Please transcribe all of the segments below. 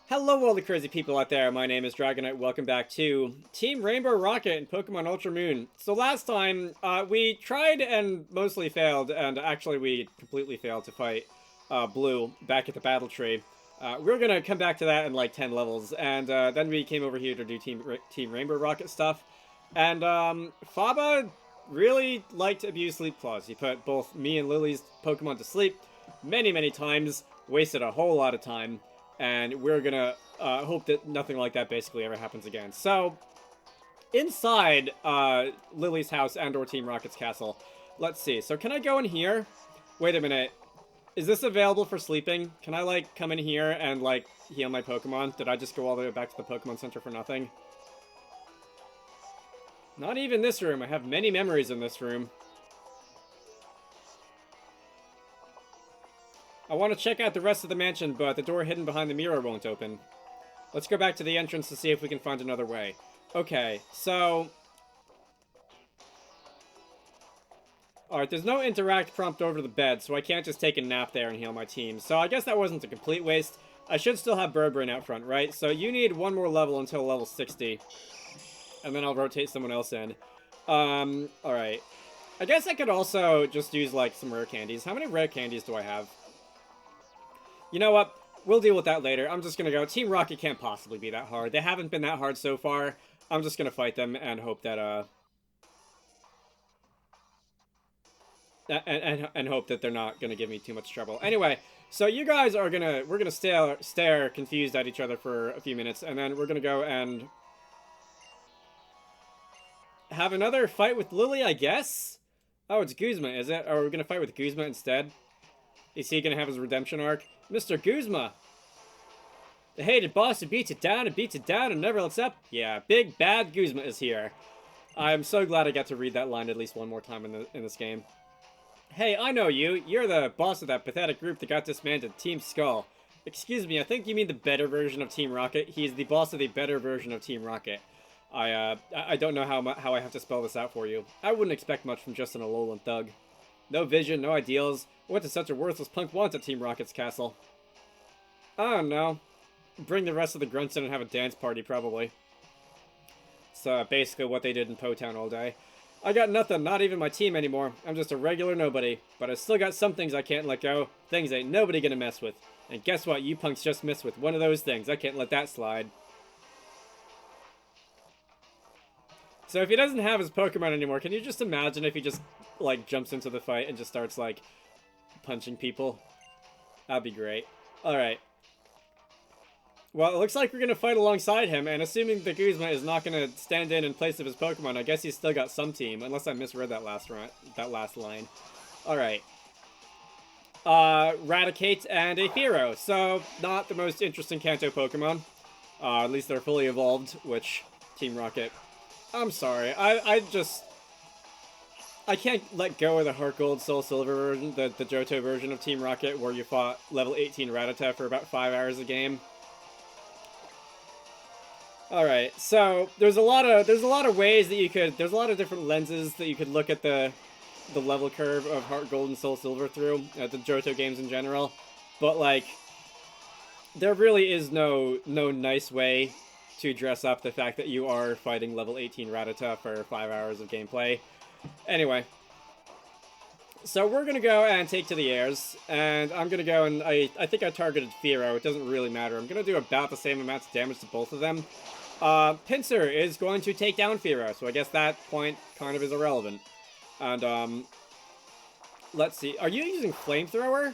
Hello all the crazy people out there, my name is Dragonite, welcome back to Team Rainbow Rocket in Pokemon Ultra Moon. So last time, we tried and mostly failed, and actually we completely failed to fight Blue back at the Battle Tree. We're gonna come back to that in like 10 levels, and then we came over here to do Team Rainbow Rocket stuff. And Faba really liked to abuse Sleep Claws. He put both me and Lily's Pokemon to sleep many times, wasted a whole lot of time. And we're gonna hope that nothing like that basically ever happens again. So, inside Lily's house and or Team Rocket's castle, let's see. So can I go in here? Wait a minute. Is this available for sleeping? Can I, like, come in here and, like, heal my Pokemon? Did I just go all the way back to the Pokemon Center for nothing? Not even this room. I have many memories in this room. I want to check out the rest of the mansion, but the door hidden behind the mirror won't open. Let's go back to the entrance to see if we can find another way. Okay, so... Alright, there's no interact prompt over the bed, so I can't just take a nap there and heal my team. So I guess that wasn't a complete waste. I should still have Birdbrain out front, right? So you need one more level until level 60. And then I'll rotate someone else in. Alright. I guess I could also just use, like, some rare candies. How many rare candies do I have? You know what? We'll deal with that later. I'm just gonna go. Team Rocket can't possibly be that hard. They haven't been that hard so far. I'm just gonna fight them and hope that, and hope that they're not gonna give me too much trouble. Anyway, so you guys are we're gonna stare confused at each other for a few minutes, and then we're gonna go and have another fight with Lily, I guess? Oh, it's Guzma, is it? Or are we gonna fight with Guzma instead? Is he gonna have his redemption arc? Mr. Guzma! The hated boss who beats it down and never lets up? Yeah, big bad Guzma is here. I'm so glad I got to read that line at least one more time in this game. Hey, I know you. You're the boss of that pathetic group that got disbanded, Team Skull. Excuse me, I think you mean the better version of Team Rocket. He's the boss of the better version of Team Rocket. I don't know how I have to spell this out for you. I wouldn't expect much from just an Alolan thug. No vision, no ideals. What does such a worthless punk want at Team Rocket's castle? I don't know. Bring the rest of the grunts in and have a dance party, probably. So basically what they did in Po-Town all day. I got nothing, not even my team anymore. I'm just a regular nobody. But I still got some things I can't let go. Things ain't nobody gonna mess with. And guess what? You punks just messed with one of those things. I can't let that slide. So if he doesn't have his Pokemon anymore, can you just imagine if he just, like, jumps into the fight and just starts, like, punching people? That'd be great. Alright. Well, it looks like we're gonna fight alongside him, and assuming that Guzma is not gonna stand in place of his Pokemon, I guess he's still got some team, unless I misread that last line. Alright. Raticate and a Fearow. So, not the most interesting Kanto Pokemon. At least they're fully evolved, which Team Rocket... I'm sorry, I can't let go of the Heart Gold Soul Silver version, the Johto version of Team Rocket, where you fought level 18 Rattata for about 5 hours a game. Alright, so there's a lot of ways that you could, there's a lot of different lenses that you could look at the level curve of Heart Gold and Soul Silver through, the Johto games in general, but like, there really is no nice way to dress up the fact that you are fighting level 18 Rattata for 5 hours of gameplay. Anyway. So we're gonna go and take to the airs, and I'm gonna go and I think I targeted Fearow, it doesn't really matter. I'm gonna do about the same amount of damage to both of them. Pinsir is going to take down Fearow, so I guess that point kind of is irrelevant. And, let's see, are you using Flamethrower?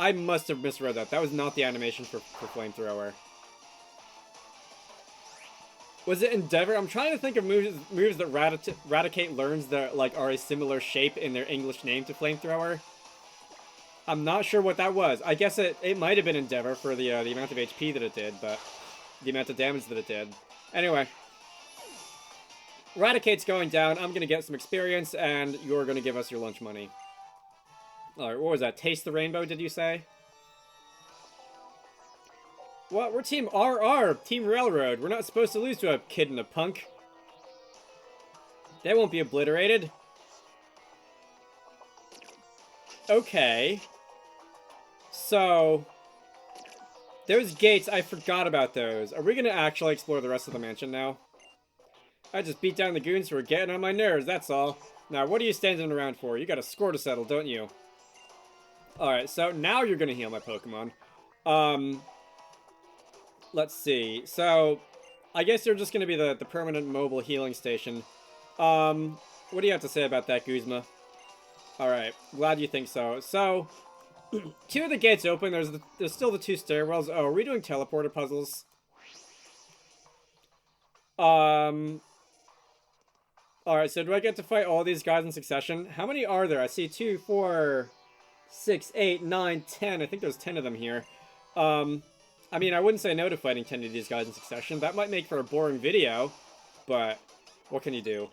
I must have misread that. That was not the animation for Flamethrower. Was it Endeavor? I'm trying to think of moves that Raticate learns that like are a similar shape in their English name to Flamethrower. I'm not sure what that was. I guess it might have been Endeavor for the amount of HP that it did, but the amount of damage that it did. Anyway, Raticate's going down. I'm gonna get some experience, and you're gonna give us your lunch money. All right, what was that? Taste the rainbow? Did you say? What? We're Team RR, Team Railroad. We're not supposed to lose to a kid and a punk. They won't be obliterated. Okay. So, Those gates, I forgot about those. Are we gonna actually explore the rest of the mansion now? I just beat down the goons who are getting on my nerves, that's all. Now, what are you standing around for? You got a score to settle, don't you? Alright, so now you're gonna heal my Pokemon. Let's see. So, I guess you're just gonna be the permanent mobile healing station. What do you have to say about that, Guzma? Alright, glad you think so. So, two of the gates open. There's still the two stairwells. Oh, are we doing teleporter puzzles? Alright, so do I get to fight all these guys in succession? How many are there? I see 2, 4, 6, 8, 9, 10. I think there's 10 of them here. I mean, I wouldn't say no to fighting 10 of these guys in succession. That might make for a boring video, but what can you do?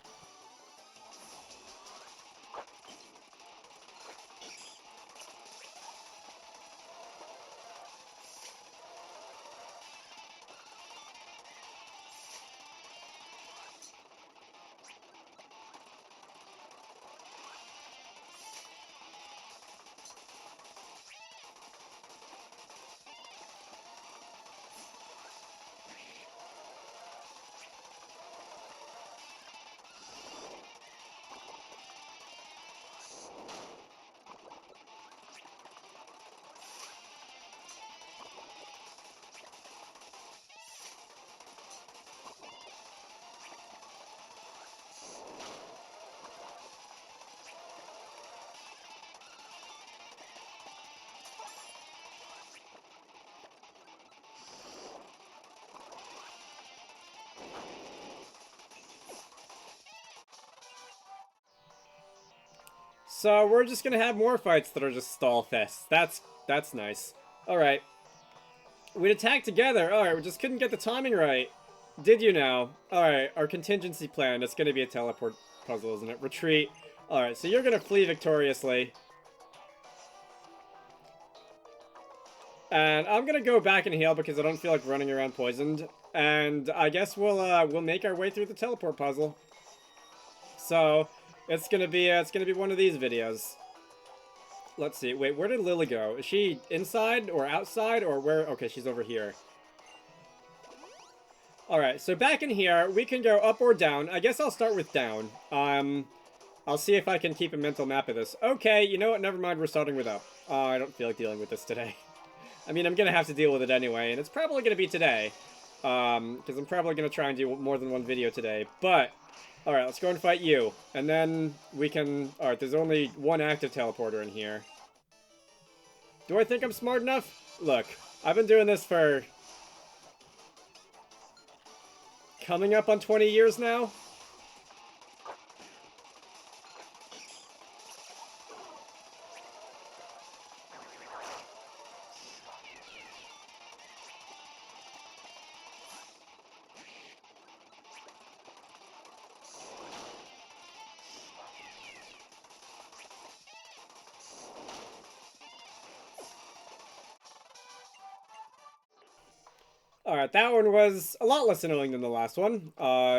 So we're just gonna have more fights that are just stall fests. That's nice. Alright. We'd attack together. Alright, we just couldn't get the timing right. Did you now? Alright, our contingency plan. It's gonna be a teleport puzzle, isn't it? Retreat. Alright, so you're gonna flee victoriously. And I'm gonna go back and heal because I don't feel like running around poisoned. And I guess we'll make our way through the teleport puzzle. So it's gonna be one of these videos. Let's see. Wait, where did Lily go? Is she inside or outside or where? Okay, she's over here. Alright, so back in here, we can go up or down. I guess I'll start with down. I'll see if I can keep a mental map of this. Okay, you know what? Never mind, we're starting with up. I don't feel like dealing with this today. I mean, I'm gonna have to deal with it anyway, and it's probably gonna be today. Because I'm probably gonna try and do more than one video today. But, alright, let's go and fight you. And then we can... Alright, there's only one active teleporter in here. Do I think I'm smart enough? Look, I've been doing this for... coming up on 20 years now? Alright, that one was a lot less annoying than the last one.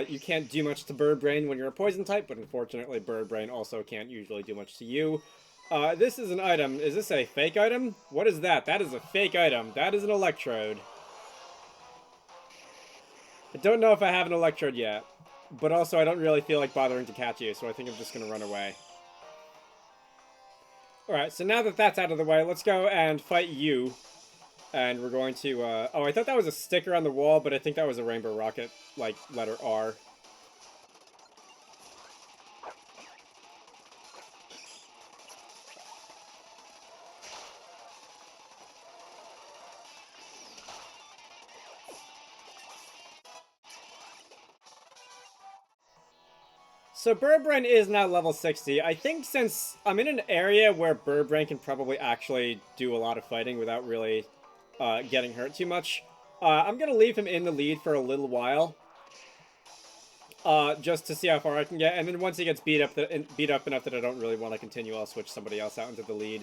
You can't do much to Bird Brain when you're a poison type, but unfortunately Bird Brain also can't usually do much to you. This is an item. Is this a fake item? What is that? That is a fake item. That is an electrode. I don't know if I have an electrode yet, but also I don't really feel like bothering to catch you, so I think I'm just gonna run away. Alright, so now that that's out of the way, let's go and fight you. And we're going to, oh, I thought that was a sticker on the wall, but I think that was a Rainbow Rocket, like, letter R. So Birdbrain is now level 60. I think since I'm in an area where Birdbrain can probably actually do a lot of fighting without really getting hurt too much, I'm going to leave him in the lead for a little while. Just to see how far I can get, and then once he gets beat up enough that I don't really want to continue, I'll switch somebody else out into the lead.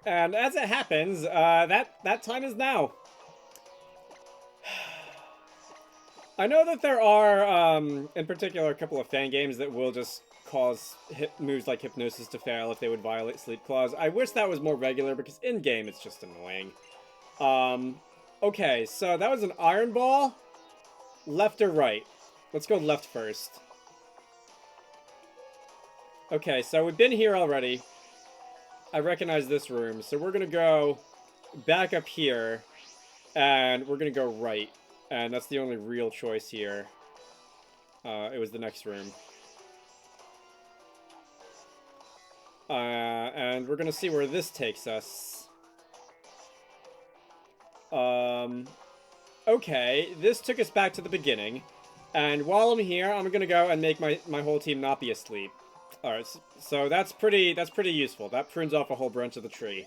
And as it happens, that time is now. I know that there are, in particular, a couple of fan games that will just cause moves like Hypnosis to fail if they would violate Sleep Clause. I wish that was more regular, because in-game it's just annoying. Okay, so that was an Iron Ball. Left or right? Let's go left first. Okay, so we've been here already. I recognize this room, so we're gonna go back up here, and we're gonna go right. And that's the only real choice here. It was the next room. And we're gonna see where this takes us. Okay, this took us back to the beginning. And while I'm here, I'm gonna go and make my whole team not be asleep. Alright, so that's pretty useful. That prunes off a whole branch of the tree.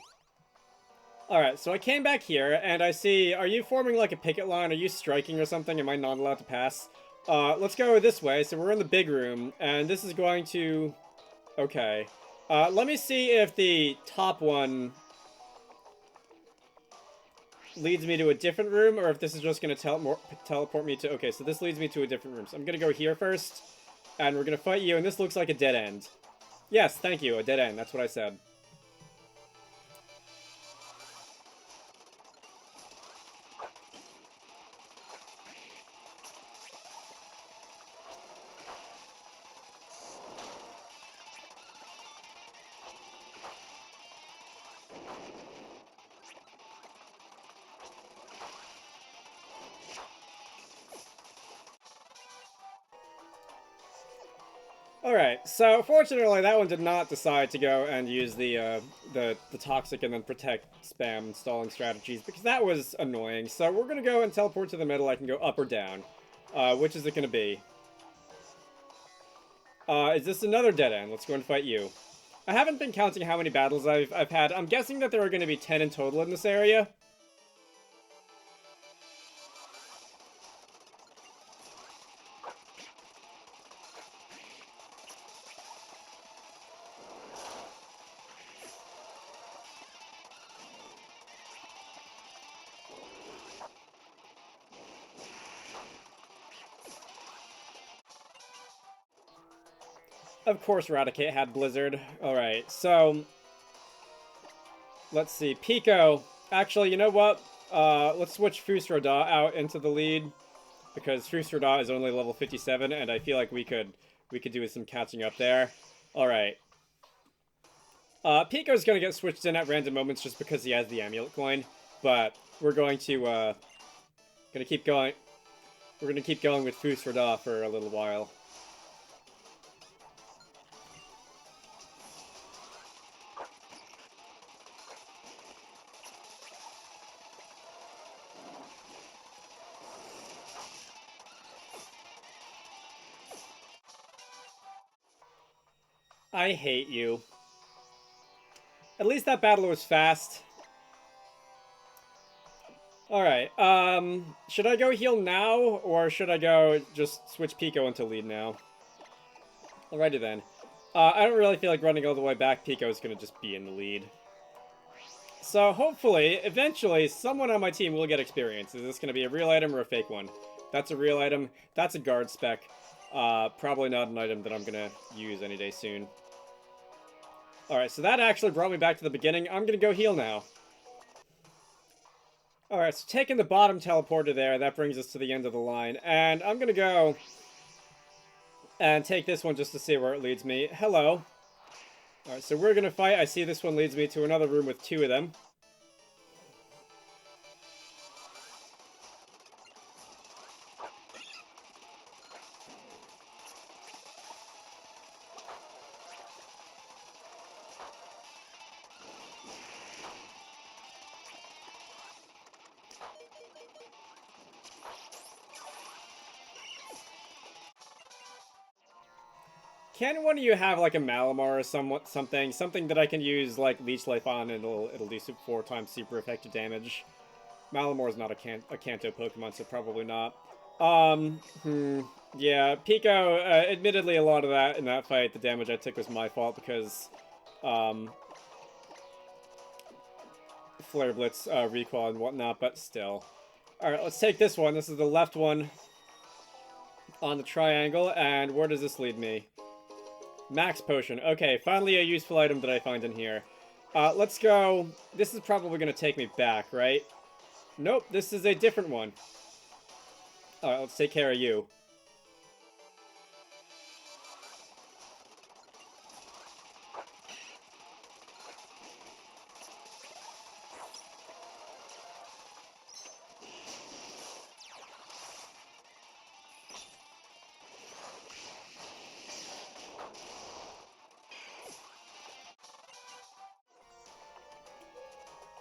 Alright, so I came back here, and I see... Are you forming like a picket line? Are you striking or something? Am I not allowed to pass? Let's go this way. So we're in the big room, and this is going to... Okay. Let me see if the top one leads me to a different room, or if this is just going to teleport me to... Okay, so this leads me to a different room. So I'm going to go here first, and we're going to fight you, and this looks like a dead end. Yes, thank you, a dead end. That's what I said. Alright, so fortunately that one did not decide to go and use the toxic and then protect spam stalling strategies, because that was annoying. So we're gonna go and teleport to the middle. I can go up or down. Which is it gonna be? Is this another dead end? Let's go and fight you. I haven't been counting how many battles I've had. I'm guessing that there are gonna be 10 in total in this area. Of course Raticate had Blizzard. Alright, so... Let's see. Pico. Actually, you know what? Let's switch Fusroda out into the lead, because Fusroda is only level 57, and I feel like we could do with some catching up there. Alright. Pico's gonna get switched in at random moments just because he has the amulet coin, but we're going to, gonna keep going. We're gonna keep going with Fusroda for a little while. I hate you. At least that battle was fast. Alright, should I go heal now, or should I go just switch Pico into lead now? Alrighty then. I don't really feel like running all the way back. Pico is gonna just be in the lead. So hopefully, eventually, someone on my team will get experience. Is this gonna be a real item or a fake one? That's a real item. That's a guard spec. Probably not an item that I'm gonna use any day soon. Alright, so that actually brought me back to the beginning. I'm gonna go heal now. Alright, so taking the bottom teleporter there, that brings us to the end of the line. And I'm gonna go and take this one just to see where it leads me. Hello. Alright, so we're gonna fight. I see this one leads me to another room with 2 of them. Can one of you have like a Malamar or something that I can use like Leech Life on, and it'll do 4 times super effective damage? Malamar is not a Kanto Pokemon, so probably not. Yeah, Pico, admittedly a lot of that in that fight, the damage I took was my fault, because, Flare Blitz recall and whatnot, but still. Alright, let's take this one. This is the left one on the triangle, and where does this lead me? Max Potion. Okay, finally a useful item that I find in here. Let's go. This is probably going to take me back, right? Nope, this is a different one. Alright, let's take care of you.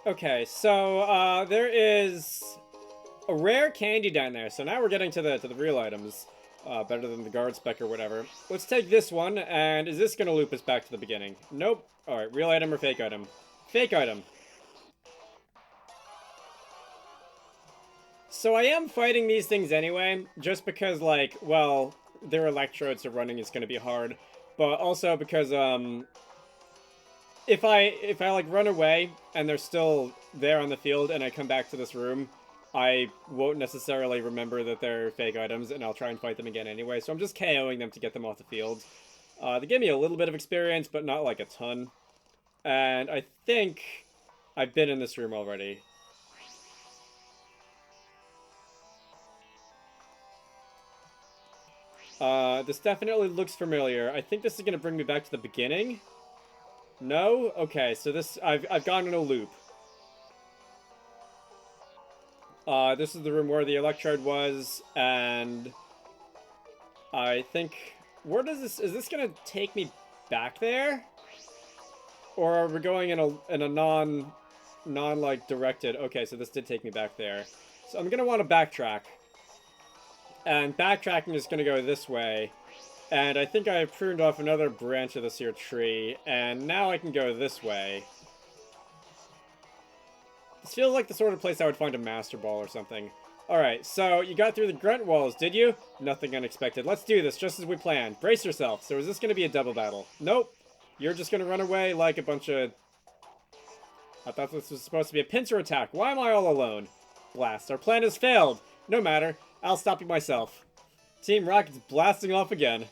Okay, so there is a rare candy down there. So now we're getting to the real items. Better than the guard spec or whatever. Let's take this one, and is this gonna loop us back to the beginning? Nope. Alright, real item or fake item? Fake item. So I am fighting these things anyway, just because, like, well, their electrodes, so running is gonna be hard. But also because, if I like run away and they're still there on the field and I come back to this room, I won't necessarily remember that they're fake items and I'll try and fight them again anyway. So I'm just KOing them to get them off the field. They give me a little bit of experience, but not like a ton. And I think I've been in this room already. This definitely looks familiar. I think this is gonna bring me back to the beginning. No? Okay, so this I've gone in a loop. This is the room where the electrode was, and I think where does this is this gonna take me back there? Or are we going in a non like directed? Okay, so this did take me back there. So I'm gonna want to backtrack. And backtracking is gonna go this way. And I think I pruned off another branch of this here tree, and now I can go this way. This feels like the sort of place I would find a Master Ball or something. Alright, so you got through the grunt walls, did you? Nothing unexpected. Let's do this, just as we planned. Brace yourself. So is this going to be a double battle? Nope. You're just going to run away like a bunch of... I thought this was supposed to be a pincer attack. Why am I all alone? Blast. Our plan has failed. No matter. I'll stop you myself. Team Rocket's blasting off again.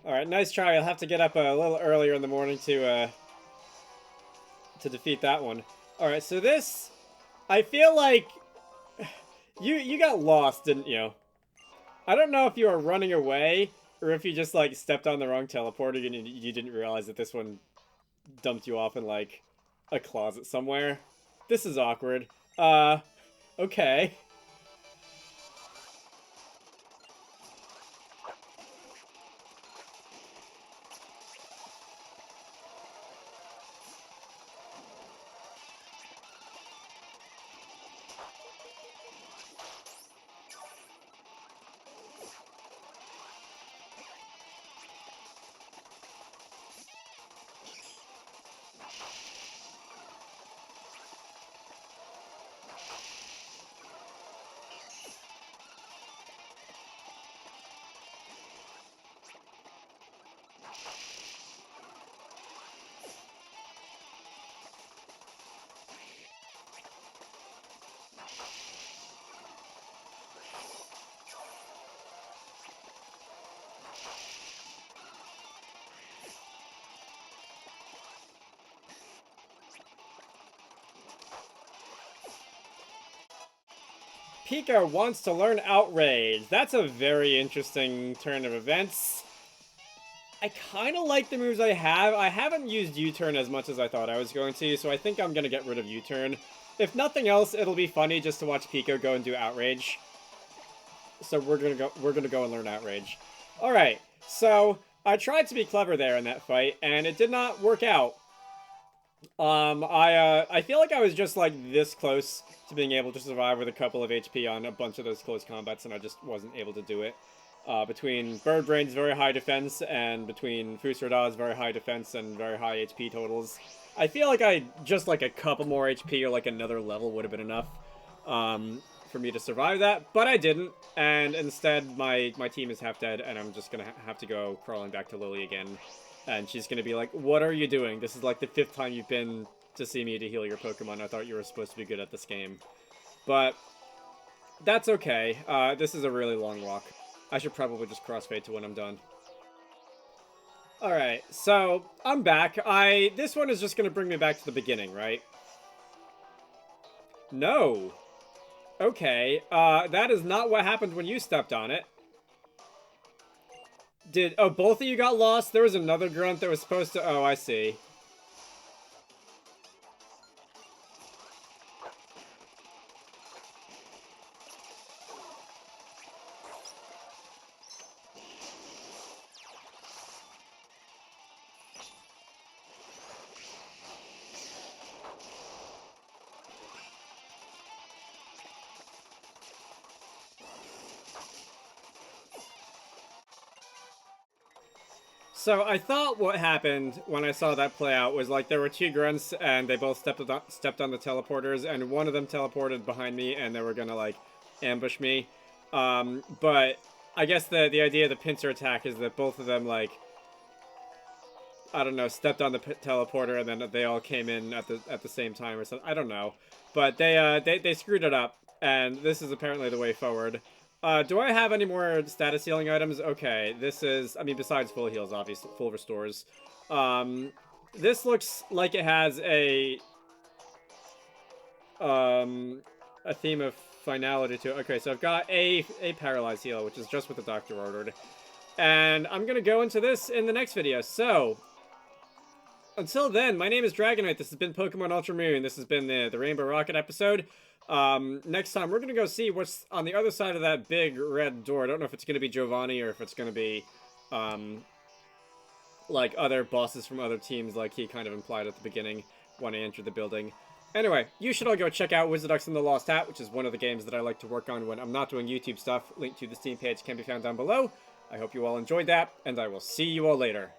Alright, nice try. I'll have to get up a little earlier in the morning to defeat that one. Alright, so this... I feel like... You got lost, didn't you? I don't know if you were running away, or if you just, like, stepped on the wrong teleporter and you didn't realize that this one dumped you off in, like, a closet somewhere. This is awkward. Okay. Pika wants to learn Outrage. That's a very interesting turn of events. I kind of like the moves I have. I haven't used U-turn as much as I thought I was going to, so I think I'm going to get rid of U-turn. If nothing else, it'll be funny just to watch Pico go and do Outrage. So we're gonna go and learn Outrage. Alright, so I tried to be clever there in that fight, and it did not work out. I feel like I was just, like, this close to being able to survive with a couple of HP on a bunch of those close combats, and I just wasn't able to do it. Between Bird Brain's very high defense and between Fusarda's very high defense and very high HP totals, I feel like just like a couple more HP or like another level would have been enough for me to survive that, but I didn't, and instead my team is half dead, and I'm just gonna have to go crawling back to Lily again, and she's gonna be like, "What are you doing? This is like the 5th time you've been to see me to heal your Pokemon. I thought you were supposed to be good at this game." But that's okay. This is a really long walk. I should probably just crossfade to when I'm done. Alright, so I'm back. This one is just gonna bring me back to the beginning, right? No. Okay, that is not what happened when you stepped on it. Oh, both of you got lost? There was another grunt that was supposed to... Oh, I see. So I thought what happened when I saw that play out was like there were 2 grunts and they both stepped on the teleporters, and one of them teleported behind me and they were gonna like ambush me. But I guess the idea of the pincer attack is that both of them, like, I don't know, stepped on the teleporter and then they all came in at the same time or something. I don't know, but they screwed it up, and this is apparently the way forward. Do I have any more status healing items? Okay, this is, I mean, besides full heals, obviously, full restores. This looks like it has a theme of finality to it. Okay, so I've got a paralyzed heal, which is just what the doctor ordered. And I'm gonna go into this in the next video, so... Until then, my name is Dragonite. This has been Pokemon Ultra Moon. This has been the Rainbow Rocket episode. Next time, we're going to go see what's on the other side of that big red door. I don't know if it's going to be Giovanni or if it's going to be, like, other bosses from other teams, like he kind of implied at the beginning when I entered the building. Anyway, you should all go check out Wizarducks and the Lost Hat, which is one of the games that I like to work on when I'm not doing YouTube stuff. Link to the Steam page can be found down below. I hope you all enjoyed that, and I will see you all later.